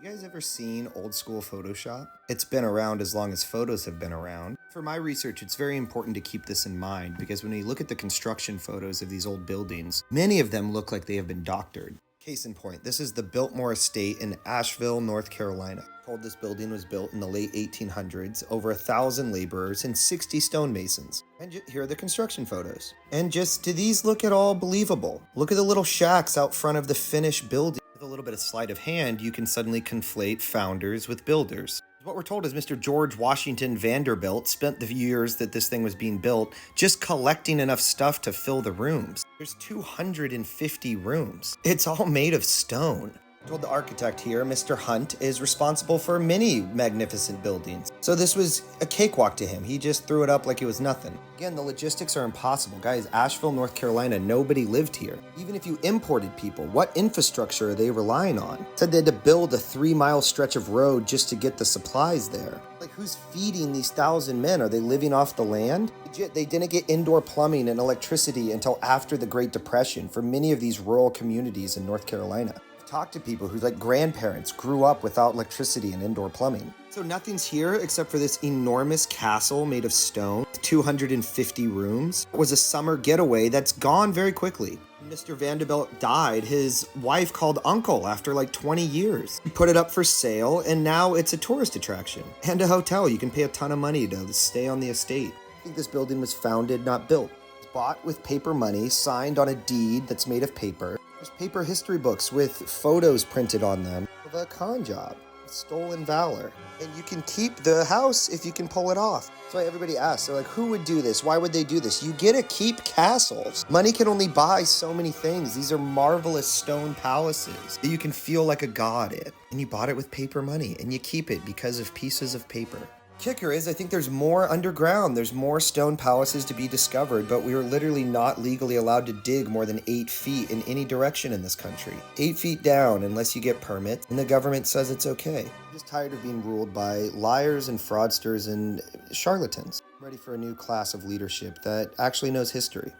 You guys ever seen old school Photoshop? It's been around as long as photos have been around. For my research, it's very important to keep this in mind because when we look at the construction photos of these old buildings, many of them look like they have been doctored. Case in point, this is the Biltmore Estate in Asheville, North Carolina. Told this building was built in the late 1800s, over 1,000 laborers and 60 stonemasons. And here are the construction photos. And just, do these look at all believable? Look at the little shacks out front of the finished building. With a little bit of sleight of hand, you can suddenly conflate founders with builders. What we're told is Mr. George Washington Vanderbilt spent the years that this thing was being built just collecting enough stuff to fill the rooms. There's 250 rooms. It's all made of stone. Told the architect here, Mr. Hunt, is responsible for many magnificent buildings. So this was a cakewalk to him. He just threw it up like it was nothing. Again, the logistics are impossible. Guys, Asheville, North Carolina, nobody lived here. Even if you imported people, what infrastructure are they relying on? Said they had to build a 3-mile stretch of road just to get the supplies there. Like, who's feeding these 1,000 men? Are they living off the land? Legit, they didn't get indoor plumbing and electricity until after the Great Depression for many of these rural communities in North Carolina. Talk to people whose grandparents grew up without electricity and indoor plumbing. So nothing's here except for this enormous castle made of stone, 250 rooms. It was a summer getaway that's gone very quickly. Mr. Vanderbilt died. His wife called uncle after 20 years. He put it up for sale and now it's a tourist attraction and a hotel. You can pay a ton of money to stay on the estate. I think this building was founded, not built. It's bought with paper money, signed on a deed that's made of paper. There's paper history books with photos printed on them of a con job, stolen valor. And you can keep the house if you can pull it off. That's why everybody asks, they're like, who would do this? Why would they do this? You get to keep castles. Money can only buy so many things. These are marvelous stone palaces that you can feel like a god in. And you bought it with paper money and you keep it because of pieces of paper. Kicker is, I think there's more underground. There's more stone palaces to be discovered, but we are literally not legally allowed to dig more than 8 feet in any direction in this country. 8 feet down unless you get permits, and the government says it's okay. I'm just tired of being ruled by liars and fraudsters and charlatans. I'm ready for a new class of leadership that actually knows history.